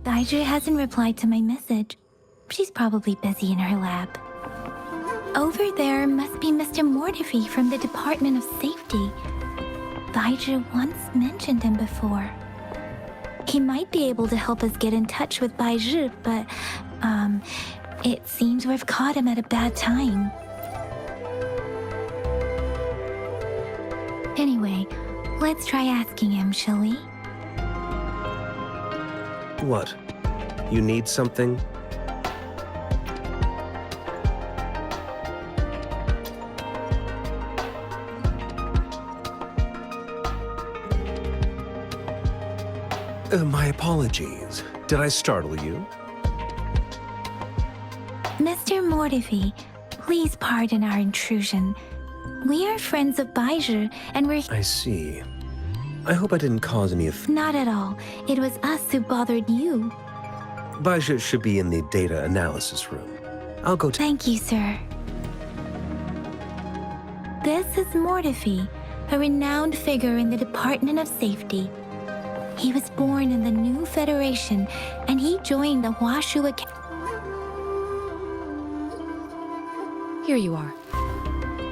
Baiju hasn't replied to my message. She's probably busy in her lab. Over there must be Mr. Mortefi from the Department of Safety. Baiju once mentioned him before. He might be able to help us get in touch with Baiju, but, it seems we've caught him at a bad time. Anyway, let's try asking him, shall we? What? You need something? My apologies. Did I startle you? Mr. Mortefi, please pardon our intrusion. We are friends of Baiju, and we're... I see. I hope I didn't cause any Not at all. It was us who bothered you. Baiju should be in the data analysis room. I'll go Thank you, sir. This is Mortefi, a renowned figure in the Department of Safety. He was born in the new Federation, and he joined the Washu Academy. Here you are.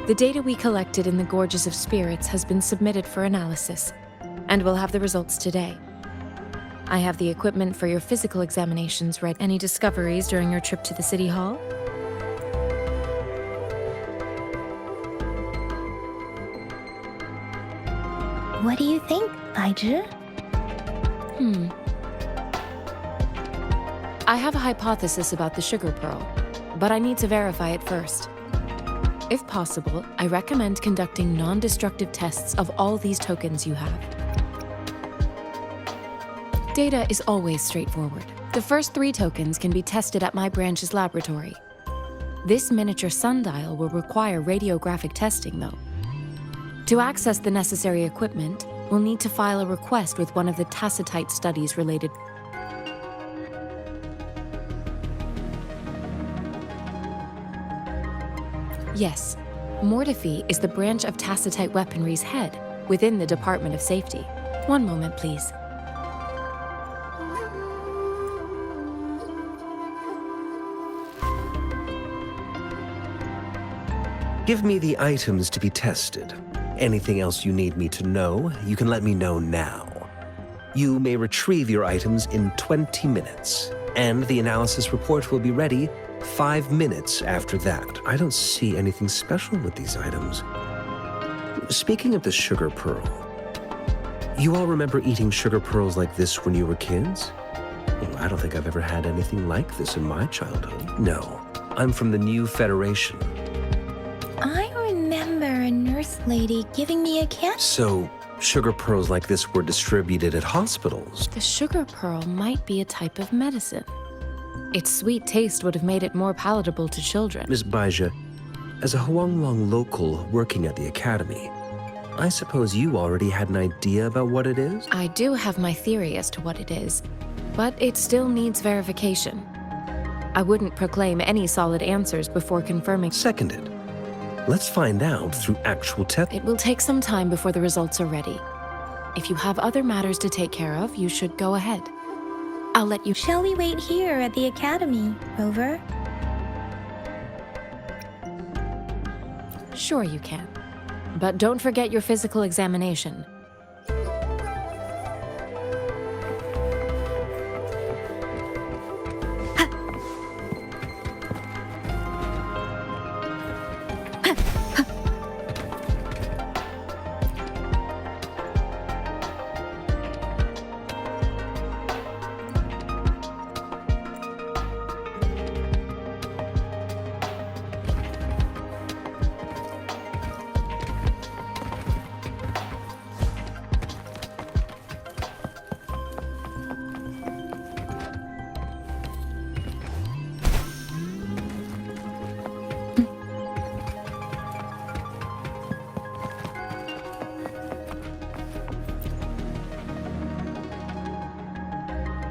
The data we collected in the Gorges of Spirits has been submitted for analysis, and we'll have the results today. I have the equipment for your physical examinations ready. Any discoveries during your trip to the City Hall? What do you think, Baiju? I have a hypothesis about the sugar pearl, but I need to verify it first. If possible, I recommend conducting non-destructive tests of all these tokens you have. Data is always straightforward. The first 3 tokens can be tested at my branch's laboratory. This miniature sundial will require radiographic testing, though. To access the necessary equipment, we'll need to file a request with one of the tacitite studies related. Yes, Mortefi is the branch of tacitite weaponry's head within the Department of Safety. One moment, please. Give me the items to be tested. Anything else you need me to know, you can let me know now. You may retrieve your items in 20 minutes, and the analysis report will be ready 5 minutes after that. I don't see anything special with these items. Speaking of the sugar pearl, you all remember eating sugar pearls like this when you were kids? Well, I don't think I've ever had anything like this in my childhood. No, I'm from the new Federation. I remember a nurse lady giving me a cat. So, sugar pearls like this were distributed at hospitals. The sugar pearl might be a type of medicine. Its sweet taste would have made it more palatable to children. Ms. Baija, as a Huanglong local working at the academy, I suppose you already had an idea about what it is? I do have my theory as to what it is, but it still needs verification. I wouldn't proclaim any solid answers before confirming. Seconded. Let's find out through actual tests. It will take some time before the results are ready. If you have other matters to take care of, you should go ahead. I'll let you. Shall we wait here at the academy, Rover? Sure you can. But don't forget your physical examination.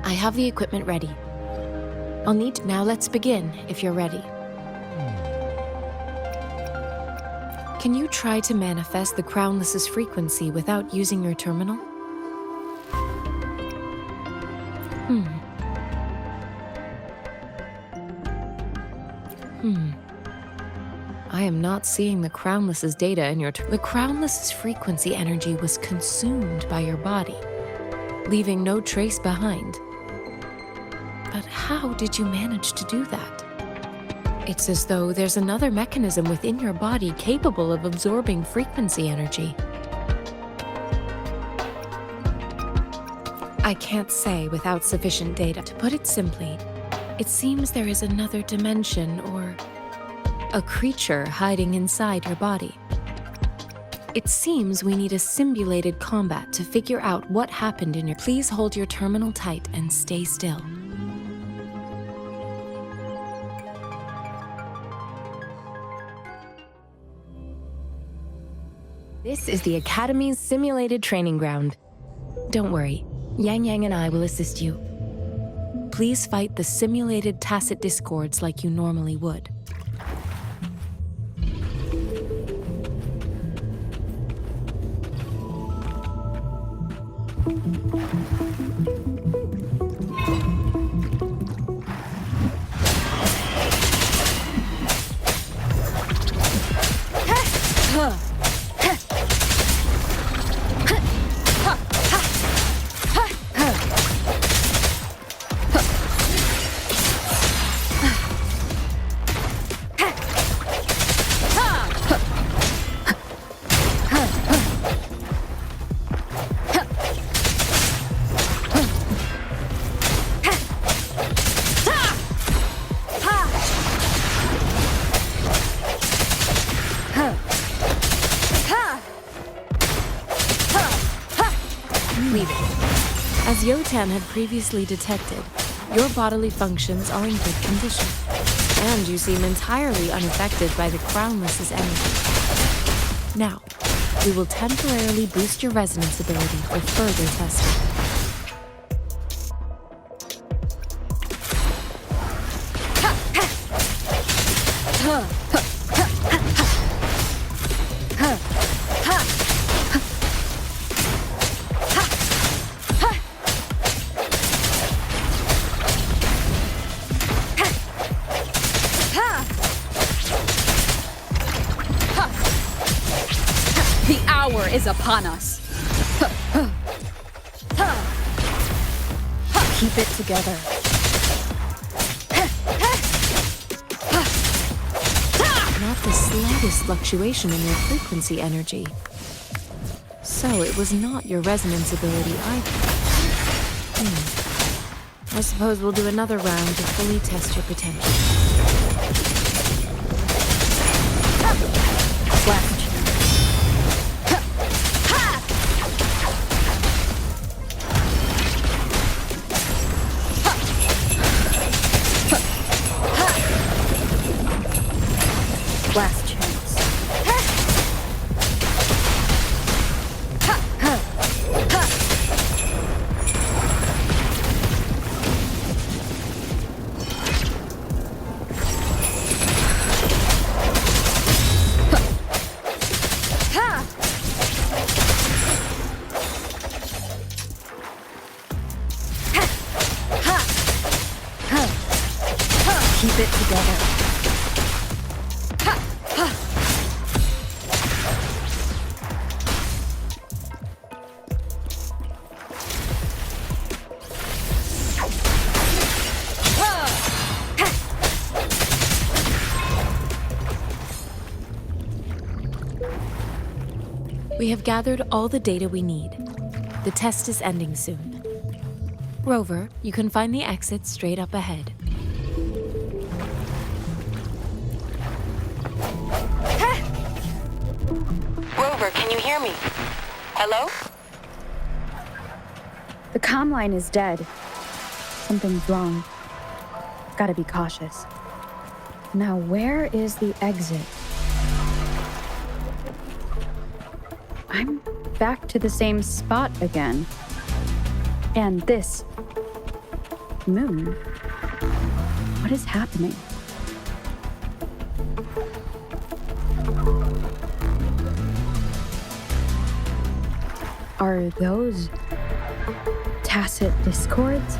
I have the equipment ready. I'll need to... Now let's begin, if you're ready. Can you try to manifest the Crownless's frequency without using your terminal? I am not seeing the Crownless's data in your... The Crownless's frequency energy was consumed by your body, leaving no trace behind. But how did you manage to do that? It's as though there's another mechanism within your body capable of absorbing frequency energy. I can't say without sufficient data. To put it simply, it seems there is another dimension or a creature hiding inside your body. It seems we need a simulated combat to figure out what happened in your... Please hold your terminal tight and stay still. This is the Academy's simulated training ground. Don't worry, Yang Yang and I will assist you. Please fight the simulated tacit discords like you normally would. As Yotan had previously detected, your bodily functions are in good condition, and you seem entirely unaffected by the Crownless's energy. Now, we will temporarily boost your resonance ability for further testing. The hour is upon us. Keep it together. Not the slightest fluctuation in your frequency energy. So it was not your resonance ability either. I suppose we'll do another round to fully test your potential. Blast. Last chance. Keep it together. We have gathered all the data we need. The test is ending soon. Rover, you can find the exit straight up ahead. Rover, can you hear me? Hello? The comm line is dead. Something's wrong. Gotta be cautious. Now, where is the exit? I'm back to the same spot again. And this moon. What is happening? Are those tacit discords?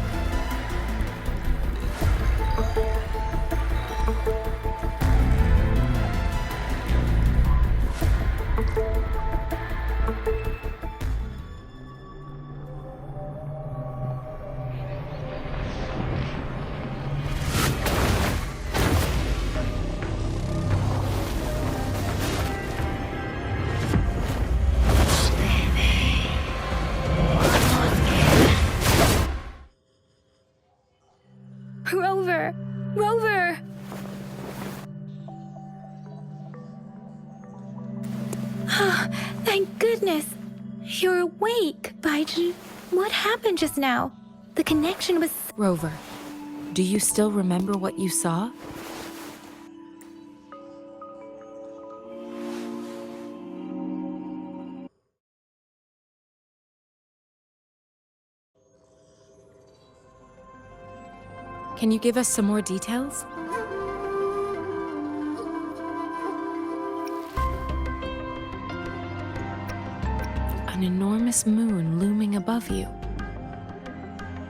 Rover! Rover! Thank goodness! You're awake, Baiji. What happened just now? The connection was... Rover, do you still remember what you saw? Can you give us some more details? An enormous moon looming above you.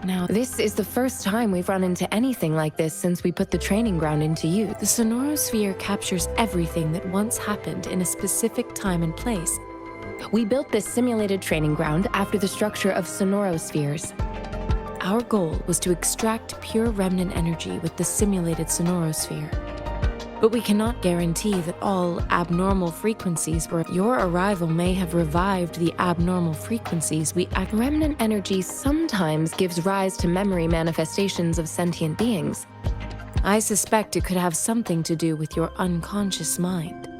Now, this is the first time we've run into anything like this since we put the training ground into use. The sonorosphere captures everything that once happened in a specific time and place. We built this simulated training ground after the structure of sonorospheres. Our goal was to extract pure remnant energy with the simulated sonorosphere. But we cannot guarantee that all abnormal frequencies were. Your arrival may have revived the abnormal frequencies we act. Remnant energy sometimes gives rise to memory manifestations of sentient beings. I suspect it could have something to do with your unconscious mind.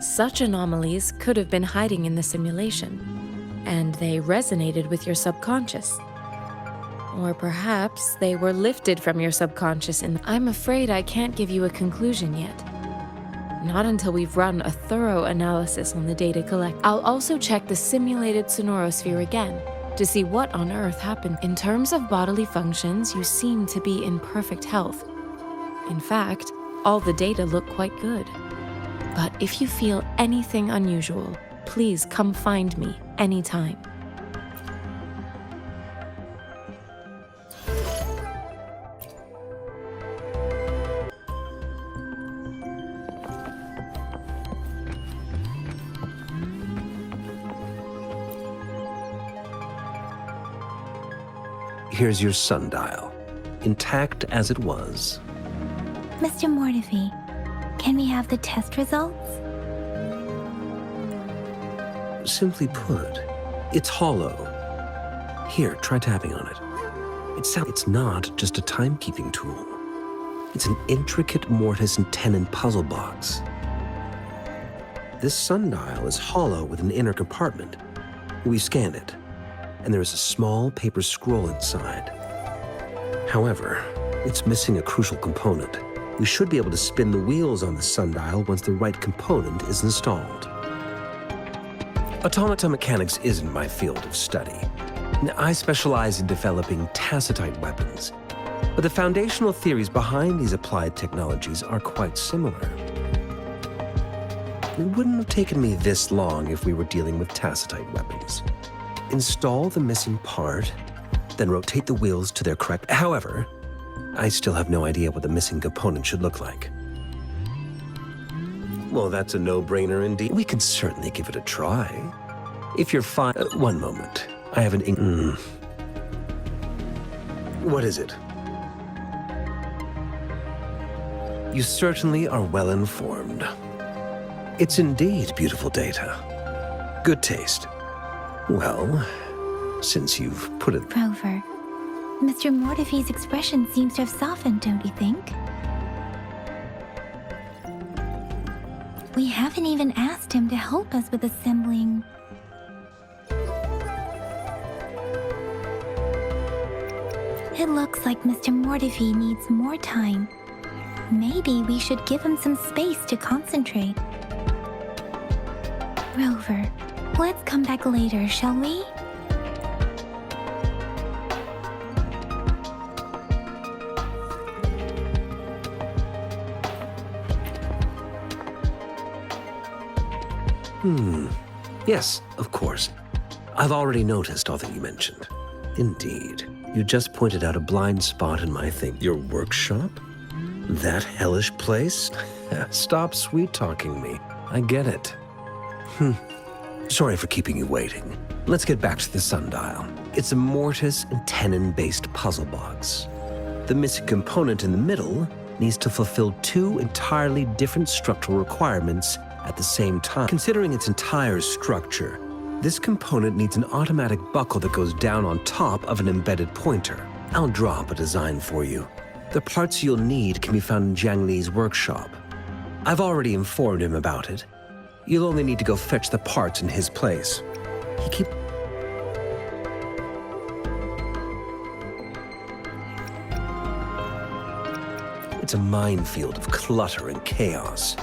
Such anomalies could have been hiding in the simulation, and they resonated with your subconscious. Or perhaps they were lifted from your subconscious, and I'm afraid I can't give you a conclusion yet. Not until we've run a thorough analysis on the data collected. I'll also check the simulated sonorosphere again to see what on earth happened. In terms of bodily functions, you seem to be in perfect health. In fact, all the data look quite good. But if you feel anything unusual, please come find me anytime. Here's your sundial, intact as it was. Mr. Mortefi, can we have the test results? Simply put, it's hollow. Here, try tapping on it. It's not just a timekeeping tool. It's an intricate mortise and tenon puzzle box. This sundial is hollow with an inner compartment. We scanned it, and there is a small paper scroll inside. However, it's missing a crucial component. We should be able to spin the wheels on the sundial once the right component is installed. Automata mechanics isn't my field of study. I specialize in developing tacitite weapons, but the foundational theories behind these applied technologies are quite similar. It wouldn't have taken me this long if we were dealing with tacitite weapons. Install the missing part, then rotate the wheels to their correct... However, I still have no idea what the missing component should look like. Well, that's a no-brainer indeed. We can certainly give it a try. If you're fine... one moment. I have an... What is it? You certainly are well informed. It's indeed beautiful data. Good taste. Well, since you've put it... Rover, Mr. Mortefi's expression seems to have softened, don't you think? We haven't even asked him to help us with assembling... It looks like Mr. Mortefi needs more time. Maybe we should give him some space to concentrate. Rover, let's come back later, shall we? Yes, of course. I've already noticed all that you mentioned. Indeed. You just pointed out a blind spot in my thing. Your workshop? That hellish place? Stop sweet-talking me. I get it. Sorry for keeping you waiting. Let's get back to the sundial. It's a mortise and tenon-based puzzle box. The missing component in the middle needs to fulfill two entirely different structural requirements at the same time. Considering its entire structure, this component needs an automatic buckle that goes down on top of an embedded pointer. I'll draw up a design for you. The parts you'll need can be found in Jiang Li's workshop. I've already informed him about it. You'll only need to go fetch the parts in his place. He keeps... It's a minefield of clutter and chaos.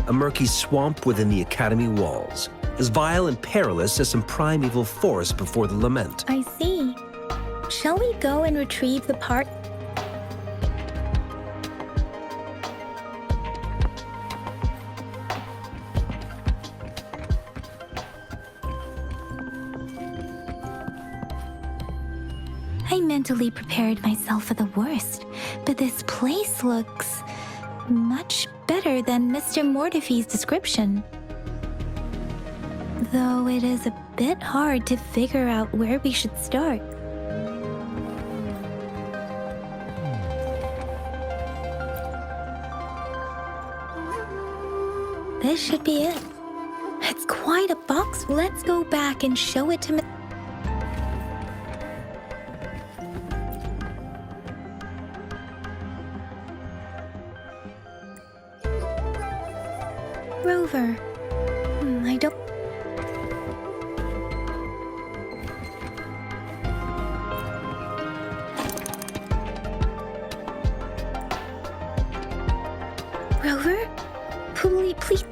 A murky swamp within the Academy walls, as vile and perilous as some primeval forest before the lament. I see. Shall we go and retrieve the part? I mentally prepared myself for the worst, but this place looks much better than Mr. Mortefi's description. Though it is a bit hard to figure out where we should start. This should be it. It's quite a box. Let's go back and show it to me. Rover. I don't... Rover? Please...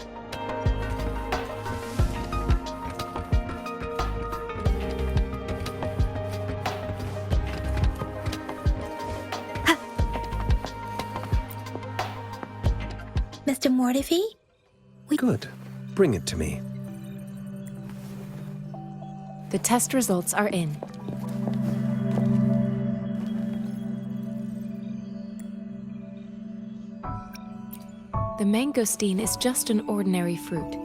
Mr. Mortefi? Good. Bring it to me. The test results are in. The mangosteen is just an ordinary fruit.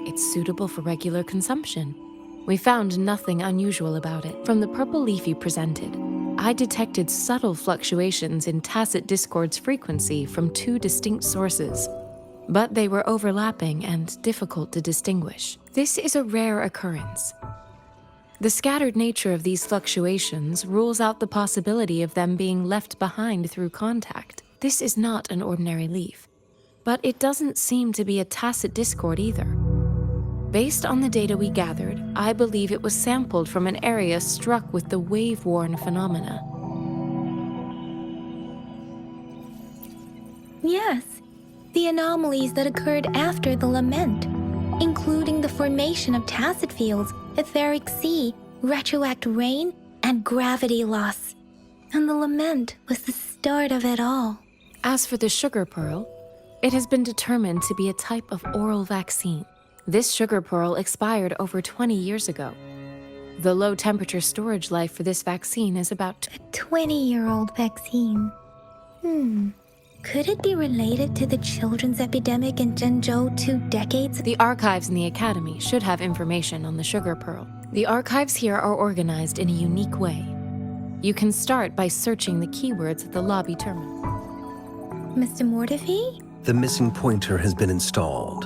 It's suitable for regular consumption. We found nothing unusual about it. From the purple leaf you presented, I detected subtle fluctuations in tacit discord's frequency from two distinct sources, but they were overlapping and difficult to distinguish. This is a rare occurrence. The scattered nature of these fluctuations rules out the possibility of them being left behind through contact. This is not an ordinary leaf, but it doesn't seem to be a tacit discord either. Based on the data we gathered, I believe it was sampled from an area struck with the wave-worn phenomena. Yes, the anomalies that occurred after the lament, including the formation of tacit fields, etheric sea, retroact rain, and gravity loss. And the lament was the start of it all. As for the sugar pearl, it has been determined to be a type of oral vaccine. This sugar pearl expired over 20 years ago. The low-temperature storage life for this vaccine is about... A 20-year-old vaccine. Could it be related to the children's epidemic in Zhengzhou 2 decades ago? The archives in the Academy should have information on the sugar pearl. The archives here are organized in a unique way. You can start by searching the keywords at the lobby terminal. Mr. Mortefi? The missing pointer has been installed,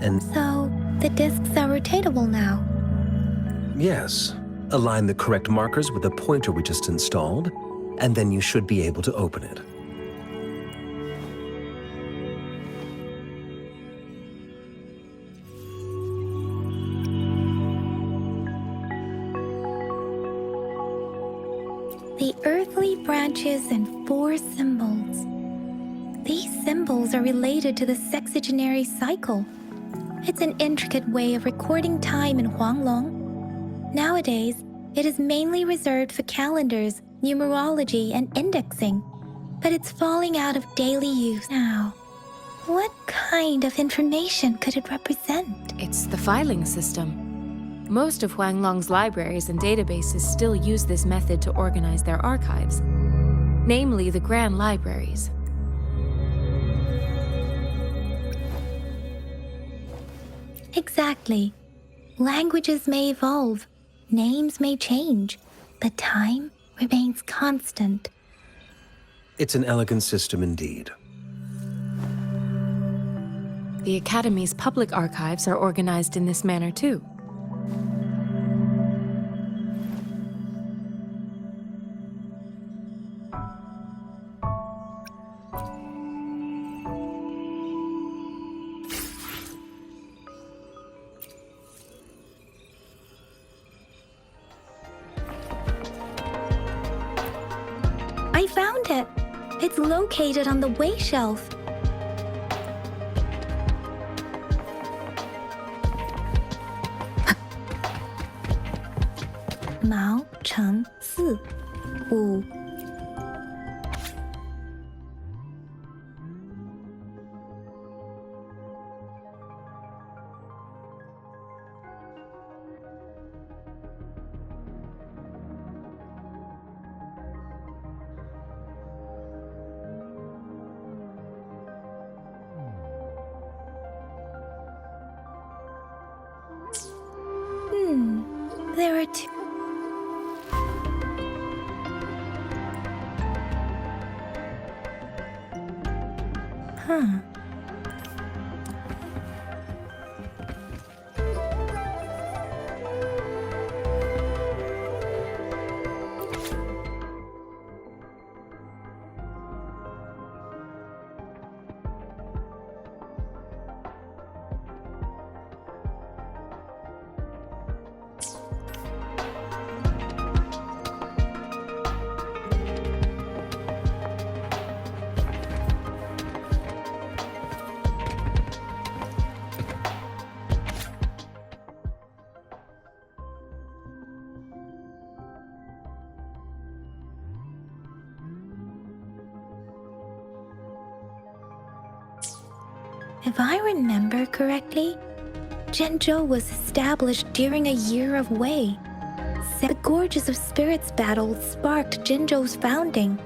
and... So, the discs are rotatable now. Yes. Align the correct markers with the pointer we just installed, and then you should be able to open it. The earthly branches and 4 symbols. These symbols are related to the sexagenary cycle. It's an intricate way of recording time in Huanglong. Nowadays, it is mainly reserved for calendars, numerology, and indexing, but it's falling out of daily use now. What kind of information could it represent? It's the filing system. Most of Huanglong's libraries and databases still use this method to organize their archives, namely the Grand Libraries. Exactly. Languages may evolve, names may change, but time remains constant. It's an elegant system indeed. The Academy's public archives are organized in this manner too. I found it. It's located on the way shelf. Mao Cheng Si Wu. There are two. Huh. If I remember correctly, Zhenzhou was established during a year of Wei. The Gorges of Spirits battle sparked Zhenzhou's founding,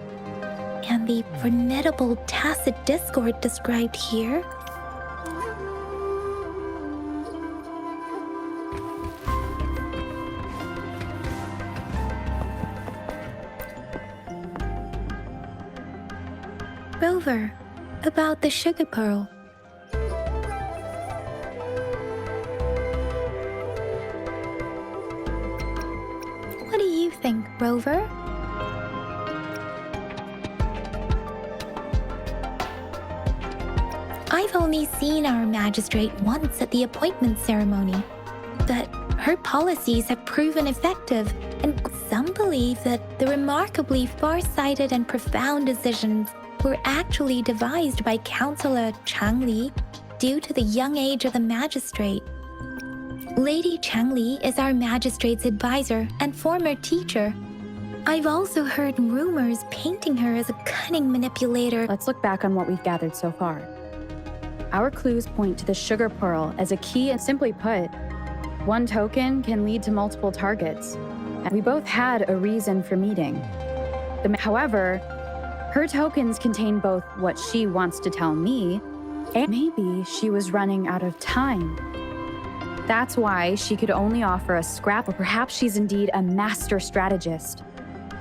and the formidable tacit discord described here. Rover, about the sugar pearl. What do you think, Rover? I've only seen our magistrate once at the appointment ceremony, but her policies have proven effective, and some believe that the remarkably far-sighted and profound decisions were actually devised by Councillor Changli due to the young age of the magistrate. Lady Changli is our magistrate's advisor and former teacher. I've also heard rumors painting her as a cunning manipulator. Let's look back on what we've gathered so far. Our clues point to the sugar pearl as a key, and simply put, one token can lead to multiple targets. And we both had a reason for meeting. However, her tokens contain both what she wants to tell me, and maybe she was running out of time. That's why she could only offer a scrap, or perhaps she's indeed a master strategist,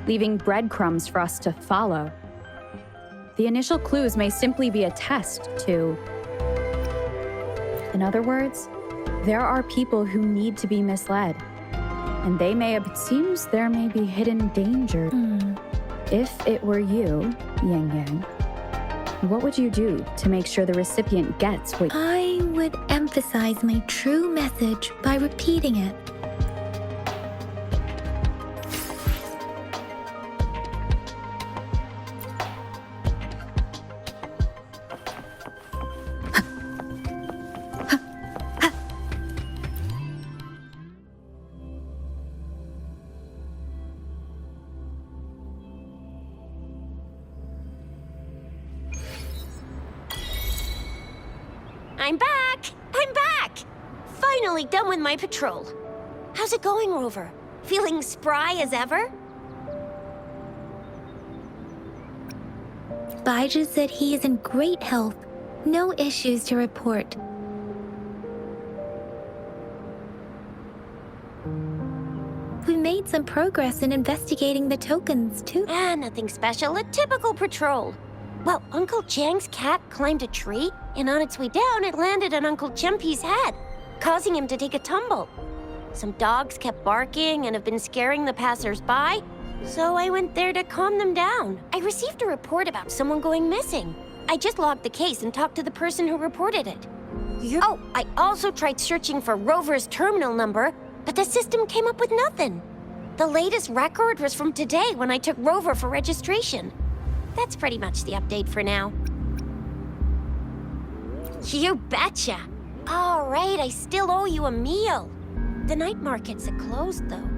leaving breadcrumbs for us to follow. The initial clues may simply be a test to... In other words, there are people who need to be misled, and it seems there may be hidden danger. If it were you, Yang Yang, what would you do to make sure the recipient gets what... I would emphasize my true message by repeating it. I'm back! I'm back! Finally done with my patrol. How's it going, Rover? Feeling spry as ever? Baizhi said he is in great health. No issues to report. We made some progress in investigating the tokens, too. Nothing special. A typical patrol. Well, Uncle Chang's cat climbed a tree, and on its way down, it landed on Uncle Chempi's head, causing him to take a tumble. Some dogs kept barking and have been scaring the passers-by, so I went there to calm them down. I received a report about someone going missing. I just logged the case and talked to the person who reported it. Oh, I also tried searching for Rover's terminal number, but the system came up with nothing. The latest record was from today when I took Rover for registration. That's pretty much the update for now. You betcha! All right, I still owe you a meal. The night markets are closed, though.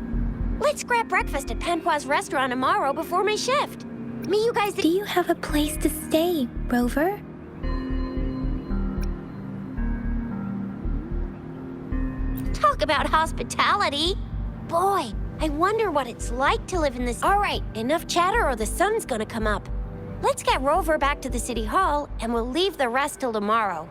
Let's grab breakfast at Panqua's restaurant tomorrow before my shift. Me, you guys... Do you have a place to stay, Rover? Talk about hospitality. Boy, I wonder what it's like to live in this... All right, enough chatter or the sun's gonna come up. Let's get Rover back to the city hall, and we'll leave the rest till tomorrow.